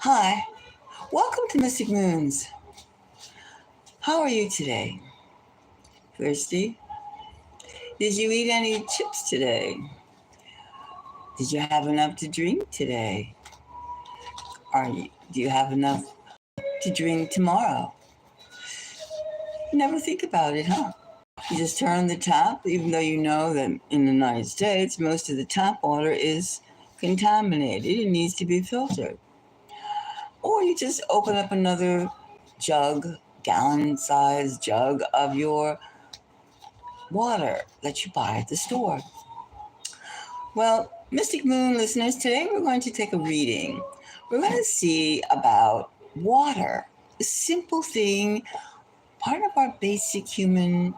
Hi, welcome to Mystic Moons. How are you today? Thirsty? Did you eat any chips today? Did you have enough to drink today? Do you have enough to drink tomorrow? You never think about it, huh? You just turn the tap, even though you know that in the United States, most of the tap water is contaminated. It needs to be filtered. Or you just open up another jug, gallon-sized jug of your water that you buy at the store. Well, Mystic Moon listeners, today we're going to take a reading. We're going to see about water, a simple thing, part of our basic human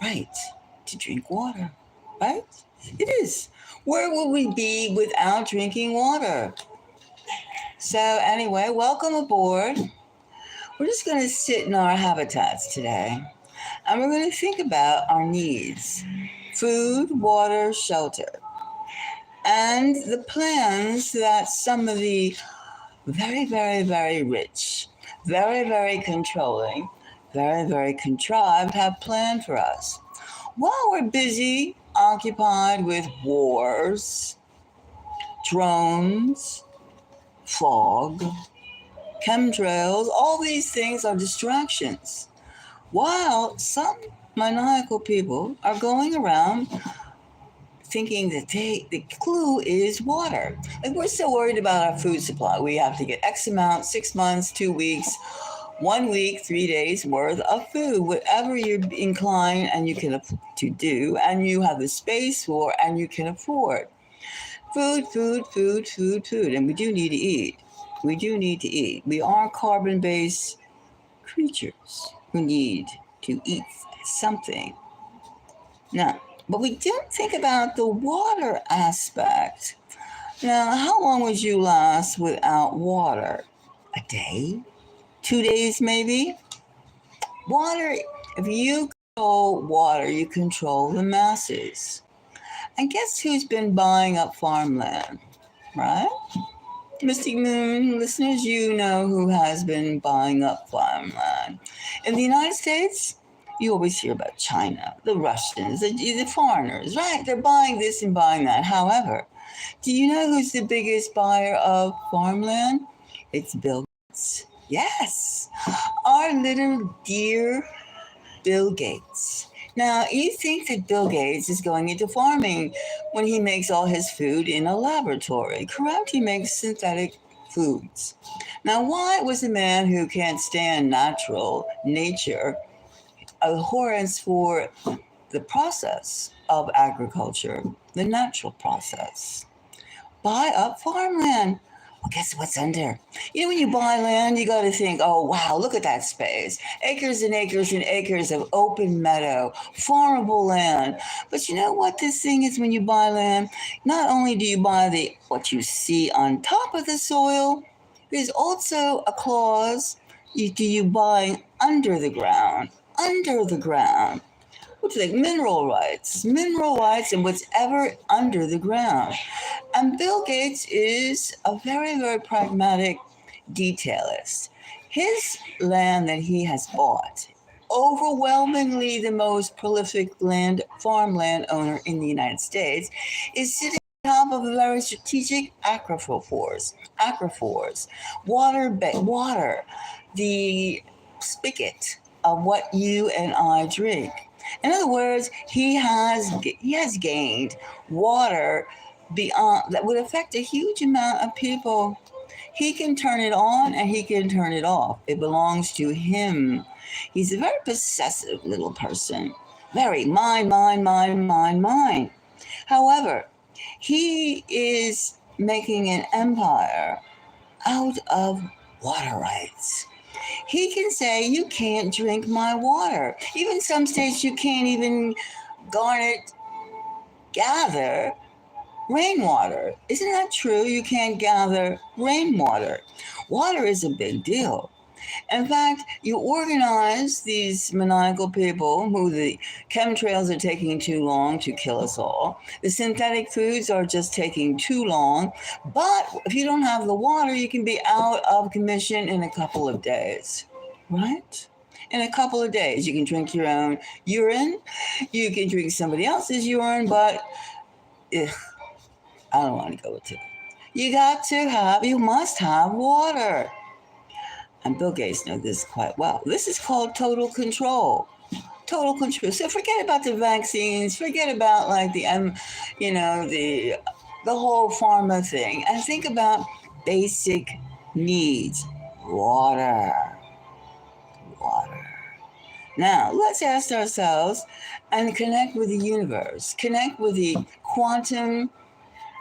right to drink water, right? It is. Where would we be without drinking water? So, anyway, welcome aboard. We're just going to sit in our habitats today and we're going to think about our needs: food, water, shelter, and the plans that some of the very, very, very rich, very, very controlling, very, very contrived have planned for us. While we're busy, occupied with wars, drones, fog, chemtrails, all these things are distractions. While some maniacal people are going around thinking that the clue is water. Like, we're so worried about our food supply. We have to get X amount, 6 months, 2 weeks, 1 week, 3 days worth of food, whatever you're inclined and you can to do, and you have the space for, and you can afford. Food, food, food, food, food. And we do need to eat. We do need to eat. We are carbon-based creatures who need to eat something. Now, but we didn't think about the water aspect. Now, how long would you last without water? A day? 2 days, maybe? Water, if you control water, you control the masses. And guess who's been buying up farmland, right? Mystic Moon listeners, you know who has been buying up farmland. In the United States, you always hear about China, the Russians, the foreigners, right? They're buying this and buying that. However, do you know who's the biggest buyer of farmland? It's Bill Gates. Yes, our little dear Bill Gates. Now, you think that Bill Gates is going into farming when he makes all his food in a laboratory, correct? He makes synthetic foods. Now, why was a man who can't stand nature, abhorrence for the process of agriculture, the natural process? Buy up farmland. Well, guess what's under? You know, when you buy land, you got to think, oh, wow, look at that space. Acres and acres and acres of open meadow, farmable land. But you know what this thing is when you buy land? Not only do you buy what you see on top of the soil, there's also a clause. Do you buy under the ground? Under the ground. Which is like mineral rights and what's ever under the ground. And Bill Gates is a very, very pragmatic detailist. His land that he has bought, overwhelmingly the most prolific farmland owner in the United States, is sitting on top of a very strategic aquifers, water, the spigot of what you and I drink. In other words, he has gained water beyond that would affect a huge amount of people. He can turn it on and he can turn it off. It belongs to him. He's a very possessive little person. Very mine, mine, mine, mine, mine. However, he is making an empire out of water rights. He can say, you can't drink my water. Even some states, you can't even gather rainwater. Isn't that true? You can't gather rainwater. Water is a big deal. In fact, you organize these maniacal people who the chemtrails are taking too long to kill us all. The synthetic foods are just taking too long. But if you don't have the water, you can be out of commission in a couple of days, right? In a couple of days, you can drink your own urine, you can drink somebody else's urine, but ugh, I don't want to go into it. You must have water. And Bill Gates knows this quite well. This is called total control. Total control. So forget about the vaccines, forget about like the whole pharma thing, and think about basic needs. Water. Water. Now, let's ask ourselves and connect with the universe, connect with the quantum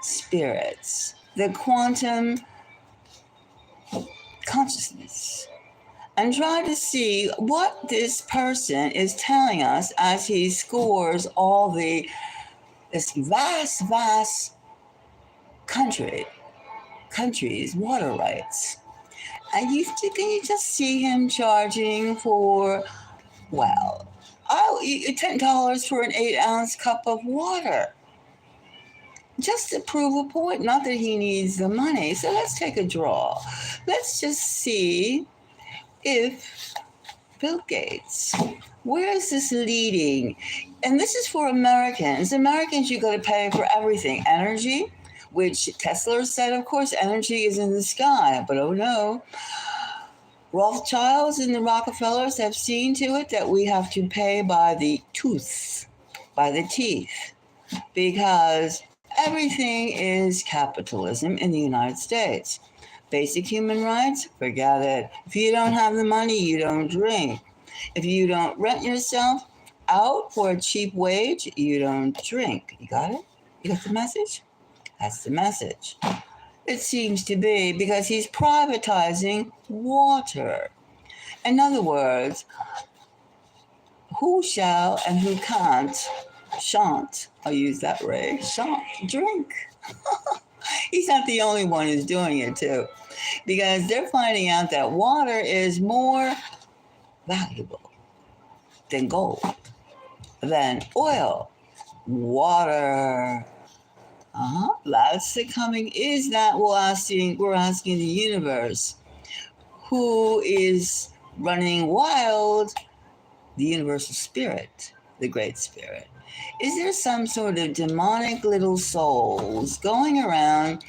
spirits, the quantum consciousness, and try to see what this person is telling us as he scores all this vast country's water rights. And can you just see him charging for, well, $10 for an 8-ounce cup of water, just to prove a point. Not that he needs the money. So let's take a draw. Let's just see if Bill Gates, where is this leading? And this is for Americans. Americans, you got to pay for everything. Energy, which Tesla said, of course, energy is in the sky. But oh no. Rothschilds and the Rockefellers have seen to it that we have to pay by the tooth, by the teeth, because everything is capitalism in the United States. Basic human rights, forget it. If you don't have the money, you don't drink. If you don't rent yourself out for a cheap wage, you don't drink. You got it? You got the message? That's the message. It seems to be because he's privatizing water. In other words, who shall and who shan't, I'll use that, Ray, shan't drink. He's not the only one who's doing it too, because they're finding out that water is more valuable than gold, than oil. Water. That's the coming. Is that we're asking the universe, who is running wild? The universal spirit, the great spirit. Is there some sort of demonic little souls going around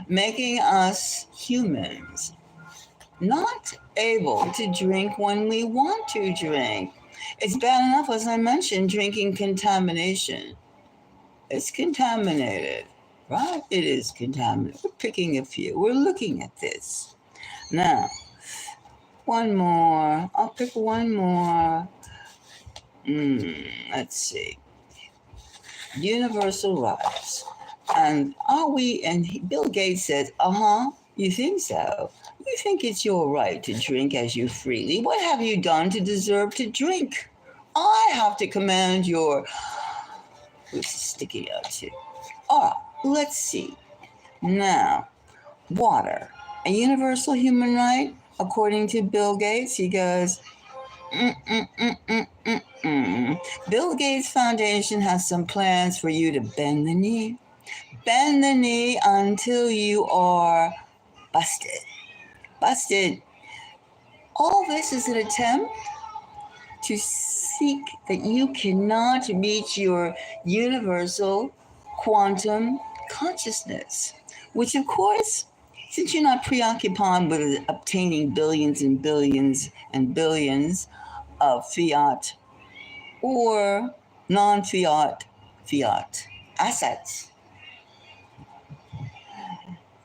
making us humans not able to drink when we want to drink? It's bad enough, as I mentioned, drinking contamination. It's contaminated, right? It is contaminated. We're picking a few. We're looking at this. Now, one more. I'll pick one more. Let's see. Universal rights. And Bill Gates says, you think so? You think it's your right to drink as you freely? What have you done to deserve to drink? I have to command your... Who's sticking out too? All right, let's see. Now, water. A universal human right, according to Bill Gates, he goes, Bill Gates Foundation has some plans for you to bend the knee. Bend the knee until you are busted. Busted. All this is an attempt to seek that you cannot reach your universal quantum consciousness, which of course, since you're not preoccupied with obtaining billions and billions and billions of fiat or non-fiat assets,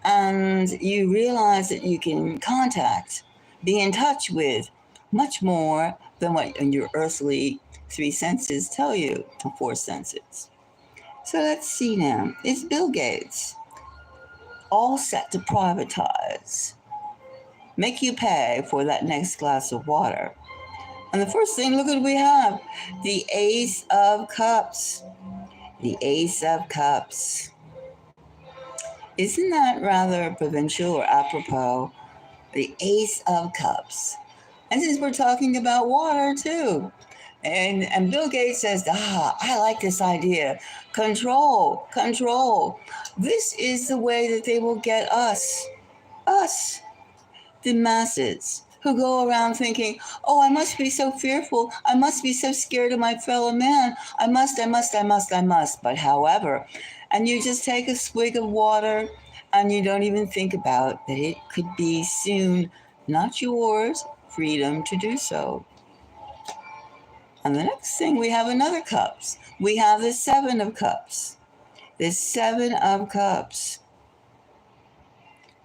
and you realize that you can be in touch with much more than what your earthly 3 senses tell you, 4 senses. So let's see now. It's Bill Gates, all set to privatize, make you pay for that next glass of water. And the first thing, look at what we have. The Ace of Cups. The Ace of Cups. Isn't that rather provincial or apropos? The Ace of Cups. And since we're talking about water too, and Bill Gates says, I like this idea. Control, control. This is the way that they will get us, the masses, who go around thinking, oh, I must be so fearful. I must be so scared of my fellow man. I must, I must, I must, I must. But however, and you just take a swig of water and you don't even think about that it could be soon not yours, freedom to do so. And the next thing, we have another cups. We have the Seven of Cups. The Seven of Cups.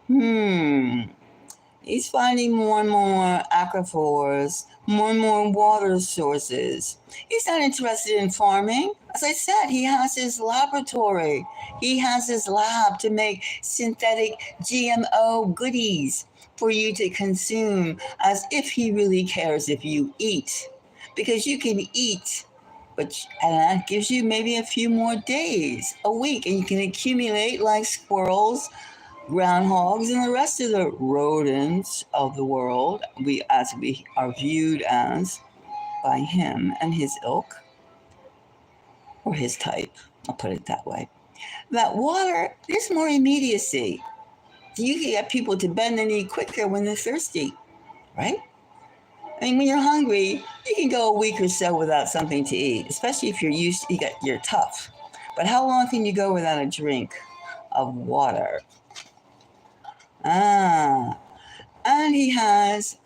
He's finding more and more aquifers, more and more water sources. He's not interested in farming. As I said, he has his laboratory. He has his lab to make synthetic GMO goodies for you to consume, as if he really cares if you eat. Because you can eat, and that gives you maybe a few more days, a week, and you can accumulate like squirrels, groundhogs, and the rest of the rodents of the world, as we are viewed as by him and his ilk, or his type, I'll put it that way. That water, there's more immediacy. You can get people to bend the knee quicker when they're thirsty, right? I mean, when you're hungry, you can go a week or so without something to eat, especially if you're tough. But how long can you go without a drink of water? And he has,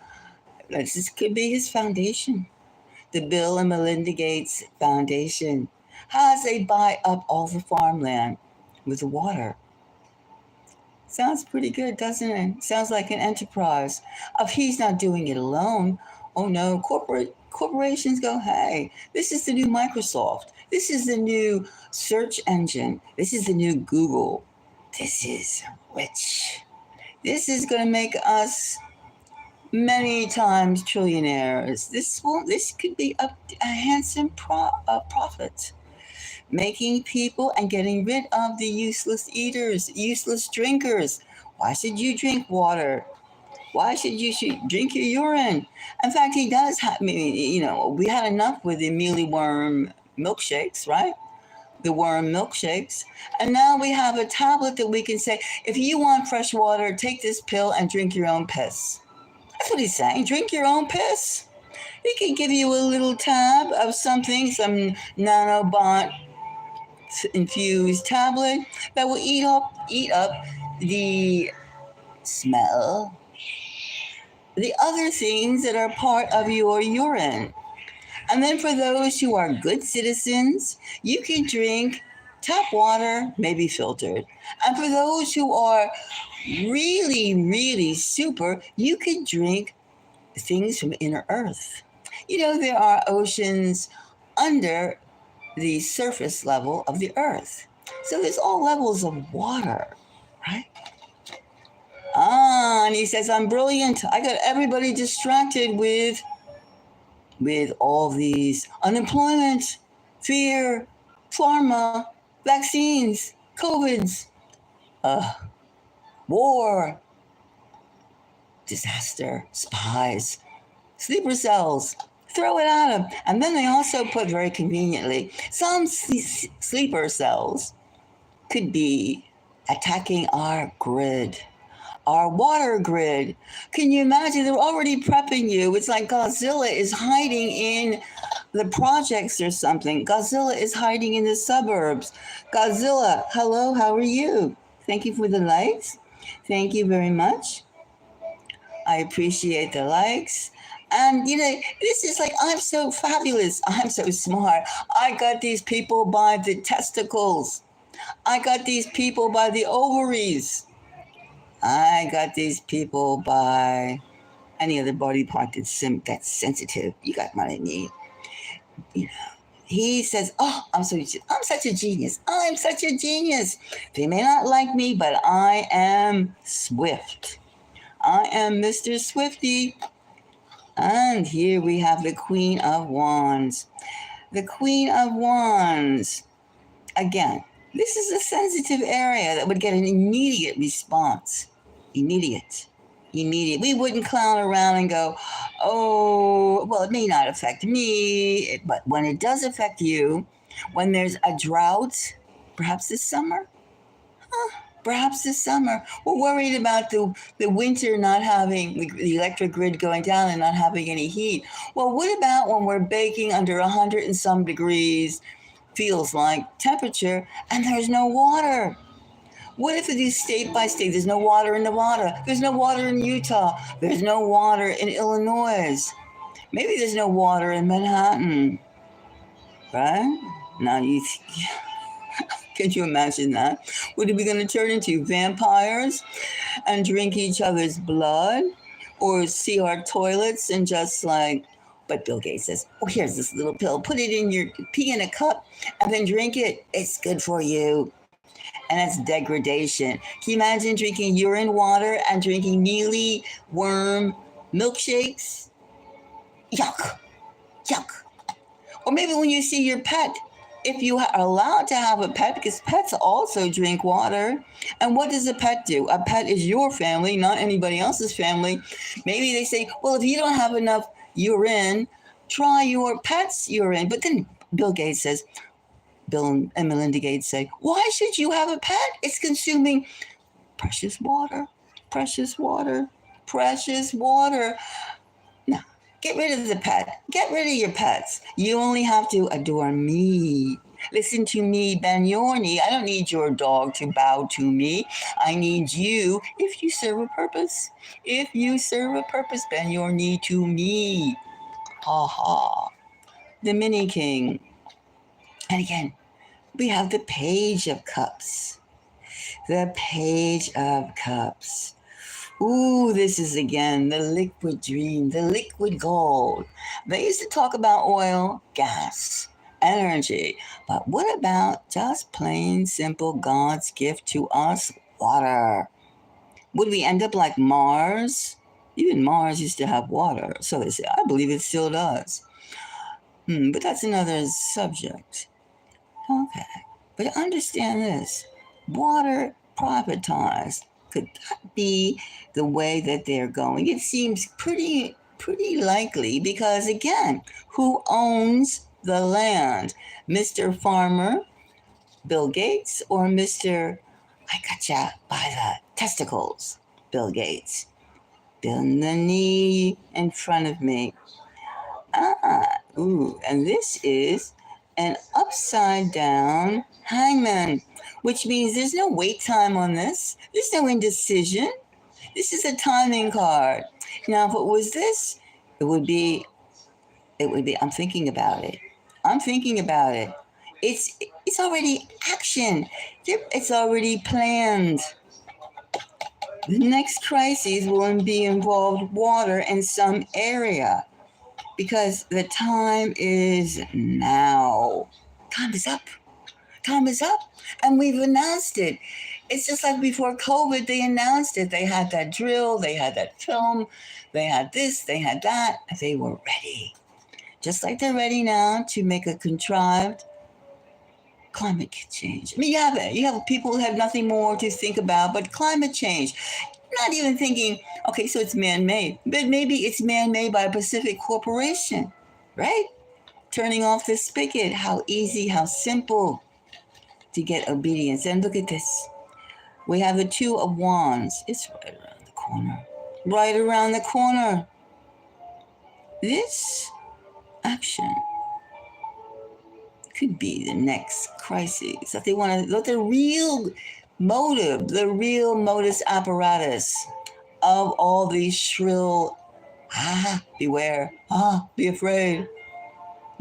this could be his foundation, the Bill and Melinda Gates Foundation. How they buy up all the farmland with water. Sounds pretty good, doesn't it? Sounds like an enterprise. If he's not doing it alone, oh no, corporations go, hey, this is the new Microsoft. This is the new search engine. This is the new Google. This is rich. This is going to make us many times trillionaires. This could be a handsome profit. Making people and getting rid of the useless eaters, useless drinkers. Why should you drink water? Why should you drink your urine? In fact, he does have, we had enough with the mealy worm milkshakes, right? The worm milkshakes. And now we have a tablet that we can say, if you want fresh water, take this pill and drink your own piss. That's what he's saying. Drink your own piss. He can give you a little tab of something, some nanobot infused tablet that will eat up the smell, the other things that are part of your urine. And then for those who are good citizens, you can drink tap water, maybe filtered. And for those who are really, really super, you can drink things from inner earth. There are oceans under the surface level of the earth. So there's all levels of water, right? And he says, I'm brilliant. I got everybody distracted with all these unemployment, fear, pharma, vaccines, COVIDs, war, disaster, spies, sleeper cells. Throw it at them. And then they also put, very conveniently, some sleeper cells could be attacking our grid, our water grid. Can you imagine? They're already prepping you. It's like Godzilla is hiding in the projects or something. Godzilla is hiding in the suburbs. Godzilla, hello, how are you? Thank you for the likes. Thank you very much. I appreciate the likes. And, this is like, I'm so fabulous. I'm so smart. I got these people by the testicles. I got these people by the ovaries. I got these people by any other body part that's sensitive. You got what I mean. He says, oh, I'm such a genius. I'm such a genius. They may not like me, but I am swift. I am Mr. Swifty. And here we have the Queen of Wands. The Queen of Wands. Again, this is a sensitive area that would get an immediate response. Immediate. Immediate. We wouldn't clown around and go, oh, well, it may not affect me, but when it does affect you, when there's a drought, perhaps this summer, perhaps this summer, we're worried about the winter not having the electric grid going down and not having any heat. Well, what about when we're baking under 100 and some degrees, feels like temperature, and there's no water? What if it is state by state? There's no water in Nevada. There's no water in Utah. There's no water in Illinois. Maybe there's no water in Manhattan, right? Now can you imagine that? What are we going to turn into? Vampires and drink each other's blood? Or see our toilets and just like, but Bill Gates says, oh, here's this little pill. Put it in your, pee in a cup and then drink it. It's good for you. And that's degradation. Can you imagine drinking urine water and drinking mealy worm milkshakes? Yuck. Yuck. Or maybe when you see your pet, if you are allowed to have a pet, because pets also drink water. And what does a pet do? A pet is your family, not anybody else's family. Maybe they say, well, if you don't have enough urine, try your pet's urine. But then Bill Gates says, Bill and Melinda Gates say, why should you have a pet? It's consuming precious water, precious water, precious water. No, get rid of the pet. Get rid of your pets. You only have to adore me. Listen to me, bend your knee. I don't need your dog to bow to me. I need you if you serve a purpose. If you serve a purpose, bend your knee to me. Ha ha. The Mini King. And again, we have the Page of Cups. The Page of Cups. Ooh, this is again the liquid dream, the liquid gold. They used to talk about oil, gas, energy. But what about just plain simple God's gift to us, water? Would we end up like Mars? Even Mars used to have water. So they say, I believe it still does. But that's another subject. Okay, but understand this, water privatized, could that be the way that they're going? It seems pretty likely because, again, who owns the land? Mr. Farmer, Bill Gates, or Mr. I gotcha by the testicles, Bill Gates? Bend the knee in front of me. And this is an upside down hangman, which means there's no wait time on this. There's no indecision. This is a timing card. Now, if it was this, it would be, I'm thinking about it. It's already action. It's already planned. The next crisis will be involved water in some area. Because the time is now. Time is up. Time is up. And we've announced it. It's just like before COVID, they announced it. They had that drill, they had that film, they had this, they had that. They were ready. Just like they're ready now to make a contrived climate change. I mean, you have people who have nothing more to think about but climate change. Not even thinking, okay, so it's man-made, but maybe it's man-made by a Pacific corporation, right? Turning off the spigot, how easy, how simple to get obedience. And look at this. We have the Two of Wands. It's right around the corner. Right around the corner. This action could be the next crisis. That they want to let the real motive, the real modus apparatus of all these shrill, beware, be afraid.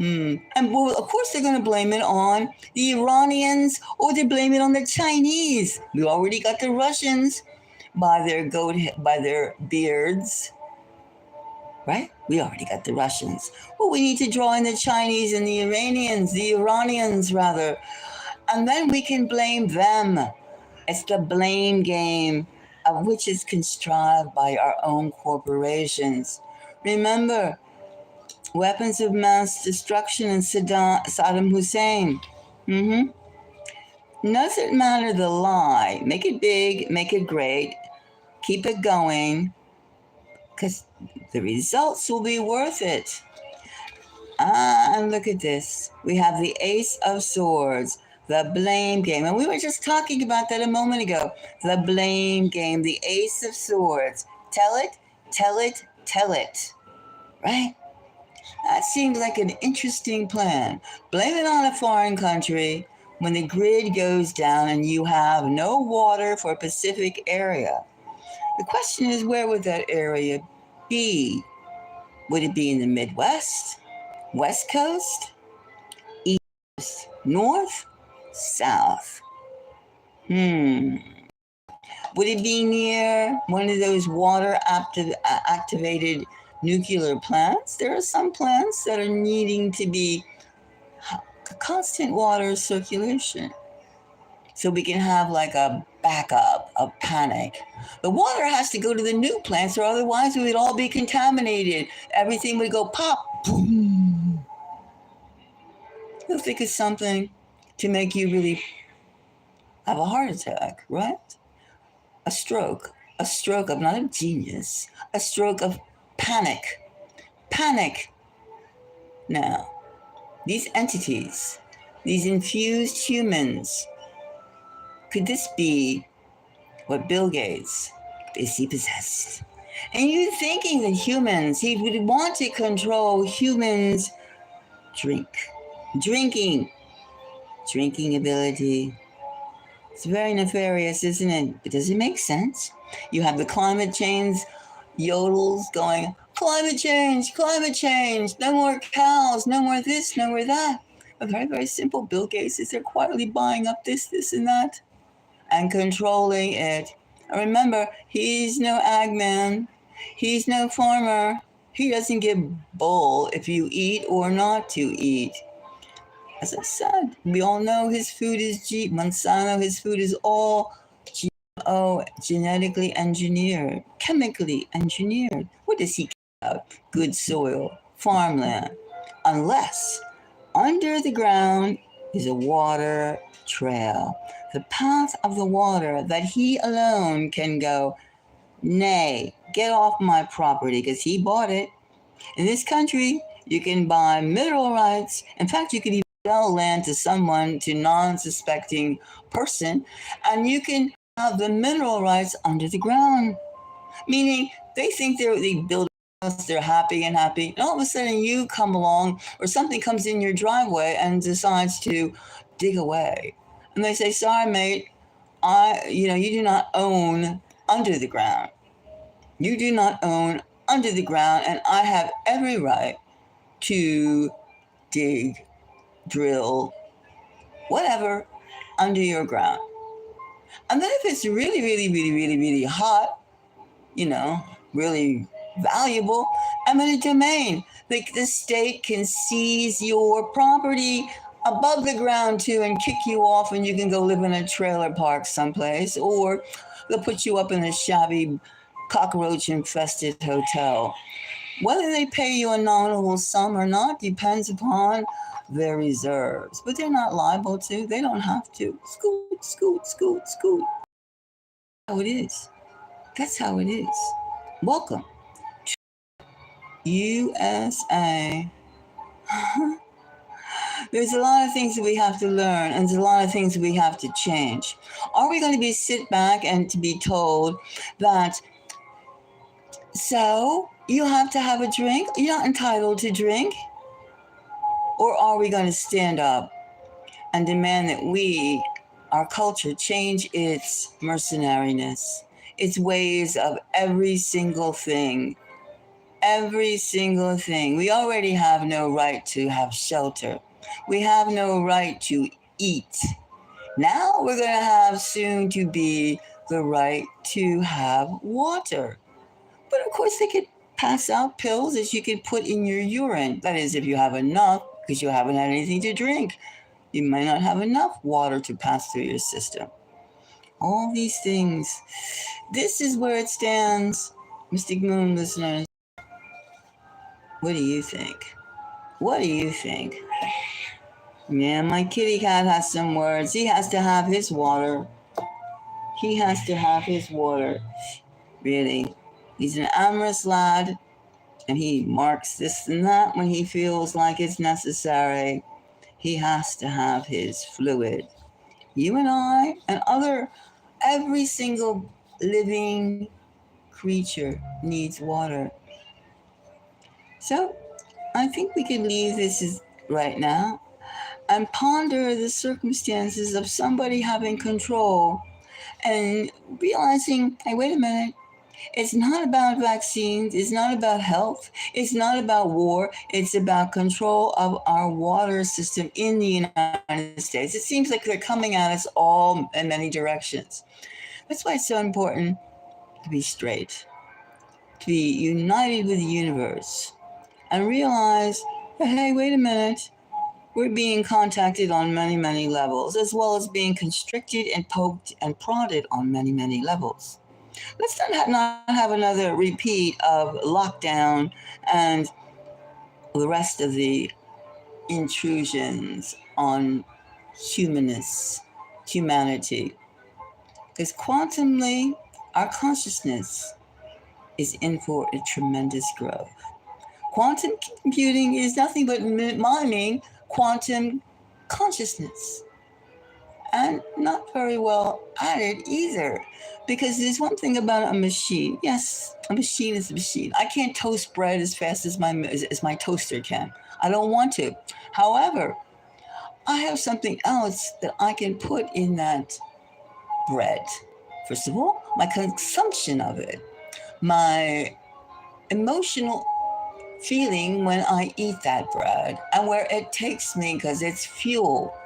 And well, of course they're going to blame it on the Iranians or they blame it on the Chinese. We already got the Russians by their beards, right? We already got the Russians. Well, we need to draw in the Chinese and the Iranians rather, and then we can blame them. It's the blame game, of which is contrived by our own corporations. Remember, weapons of mass destruction in Saddam Hussein. Doesn't matter the lie. Make it big, make it great, keep it going. because the results will be worth it. Ah, and look at this. We have the Ace of Swords, the blame game. And we were just talking about that a moment ago. The blame game, the Ace of Swords. Tell it, tell it, tell it. Right? That seems like an interesting plan. Blame it on a foreign country when the grid goes down and you have no water for a Pacific area. The question is, where would that area be? Would it be in the Midwest, West Coast, East, North, South? Would it be near one of those water activated nuclear plants? There are some plants that are needing to be constant water circulation. So we can have like a backup, a panic. The water has to go to the new plants, or otherwise we would all be contaminated. Everything would go pop, boom. You'll think of something to make you really have a heart attack, right? A stroke of not a genius, a stroke of panic. Panic. Now, these entities, these infused humans, could this be what Bill Gates is he possessed? And you thinking that humans, he would want to control humans' drinking ability. It's very nefarious, isn't it? But does it make sense? You have the climate change yodels going, climate change, no more cows, no more this, no more that. A very, very simple. Bill Gates is there quietly buying up this, and that, and controlling it. And remember, he's no ag man. He's no farmer. He doesn't give bull if you eat or not to eat. As I said, we all know his food is Monsanto, his food is all GMO, genetically engineered, chemically engineered. What does he care about? Good soil, farmland. Unless under the ground is a water trail, the path of the water that he alone can go, nay, get off my property, because he bought it. In this country, you can buy mineral rights. In fact, you could even sell land to someone, to non-suspecting person, and you can have the mineral rights under the ground. Meaning, they think they build a house, they're happy, and all of a sudden you come along, or something comes in your driveway and decides to dig away. And they say, sorry, mate, you do not own under the ground. You do not own under the ground, and I have every right to dig, drill, whatever, under your ground. And then if it's really, really, really, really, really hot, really valuable, eminent domain. The state can seize your property above the ground too and kick you off, and you can go live in a trailer park someplace, or they'll put you up in a shabby cockroach infested hotel. Whether they pay you a nominal sum or not depends upon their reserves, but they're not liable to. They don't have to. Scoot, scoot, scoot, scoot. That's how it is. That's how it is. Welcome to USA. There's a lot of things that we have to learn, and there's a lot of things that we have to change. Are we going to be sit back and to be told that, so you have to have a drink? You're not entitled to drink? Or are we going to stand up and demand that we, our culture, change its mercenariness, its ways of every single thing? Every single thing. We already have no right to have shelter. We have no right to eat. Now we're going to have soon to be the right to have water. But of course, they could pass out pills that you could put in your urine. That is, if you have enough, because you haven't had anything to drink. You might not have enough water to pass through your system. All these things. This is where it stands, Mystic Moon listeners. What do you think? What do you think? Yeah, my kitty cat has some words. He has to have his water. He has to have his water. Really. He's an amorous lad, and he marks this and that when he feels like it's necessary. He has to have his fluid. You and I and every single living creature needs water. So I think we could leave this right now and ponder the circumstances of somebody having control and realizing, hey, wait a minute, it's not about vaccines, it's not about health, it's not about war, it's about control of our water system in the United States. It seems like they're coming at us all in many directions. That's why it's so important to be straight, to be united with the universe, and realize, hey, wait a minute, we're being contacted on many, many levels, as well as being constricted and poked and prodded on many, many levels. Let's not have another repeat of lockdown and the rest of the intrusions on humanity. Because quantumly, our consciousness is in for a tremendous growth. Quantum computing is nothing but mining quantum consciousness. And not very well at it either. Because there's one thing about a machine. Yes, a machine is a machine. I can't toast bread as fast as my toaster can. I don't want to. However, I have something else that I can put in that bread. First of all, my consumption of it, my emotional feeling when I eat that bread, and where it takes me because it's fuel.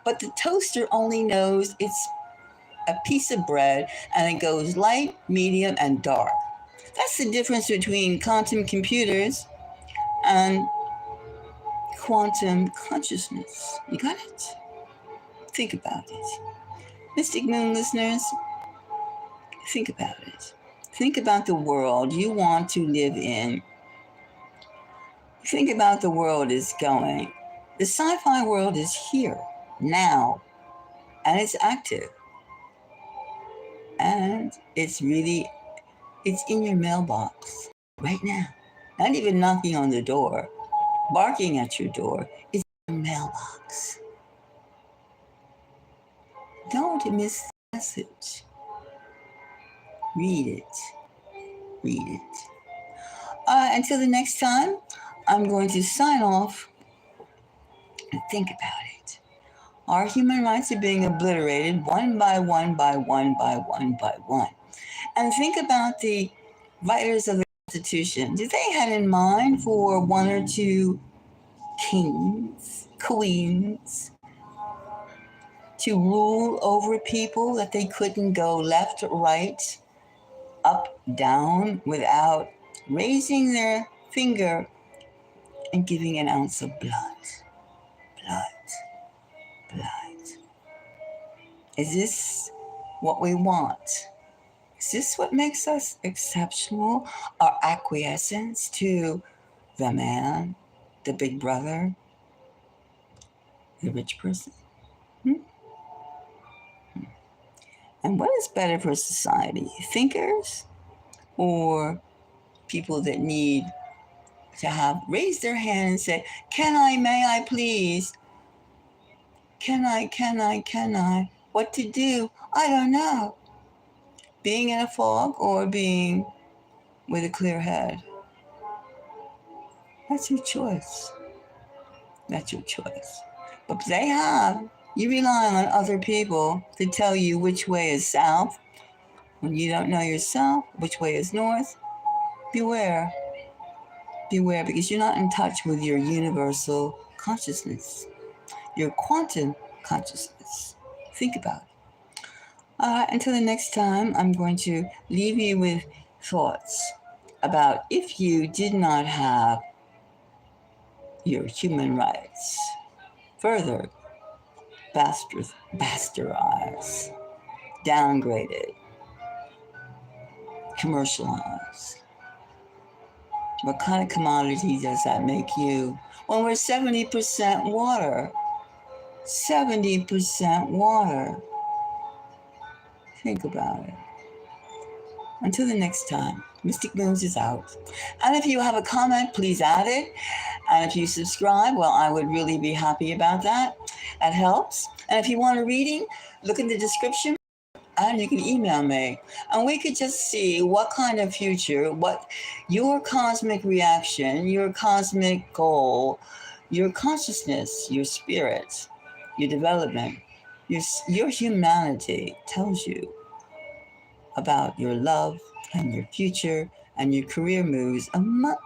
But the toaster only knows it's a piece of bread and it goes light, medium, and dark. That's the difference between quantum computers and quantum consciousness. You got it? Think about it. Mystic Moon listeners, think about it. Think about the world you want to live in. Think about the world is going. The sci-fi world is here, now, and it's active. And it's in your mailbox right now. Not even knocking on the door, barking at your door. It's in your mailbox. Don't miss the message. Read it. Read it. Until the next time, I'm going to sign off and think about it. Our human rights are being obliterated one by one by one by one by one. And think about the writers of the Constitution. Did they had in mind for one or two kings, queens, to rule over people that they couldn't go left, right, up, down without raising their finger and giving an ounce of blood? Blood. Blood. Is this what we want? Is this what makes us exceptional? Our acquiescence to the man, the big brother, the rich person? And what is better for society? Thinkers or people that need to have raised their hand and say, can I, may I please? Can I? What to do? I don't know. Being in a fog or being with a clear head? That's your choice. That's your choice. But you rely on other people to tell you which way is south. When you don't know yourself, which way is north, beware. Beware, because you're not in touch with your universal consciousness, your quantum consciousness. Think about it. Until the next time, I'm going to leave you with thoughts about if you did not have your human rights further bastardized, downgraded, commercialized. What kind of commodity does that make you? When we're 70% water. 70% water. Think about it. Until the next time. Mystic Moons is out. And if you have a comment, please add it. And if you subscribe, well, I would really be happy about that. That helps. And if you want a reading, look in the description and you can email me. And we could just see what kind of future, what your cosmic reaction, your cosmic goal, your consciousness, your spirit, your development, your humanity tells you about your love and your future and your career moves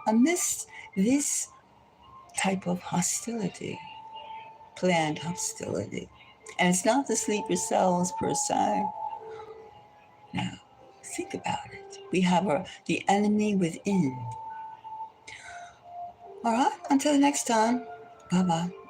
amidst this type of hostility, planned hostility. And it's not the sleeper cells per se. Now, think about it. We have the enemy within. All right, until next time. Bye bye.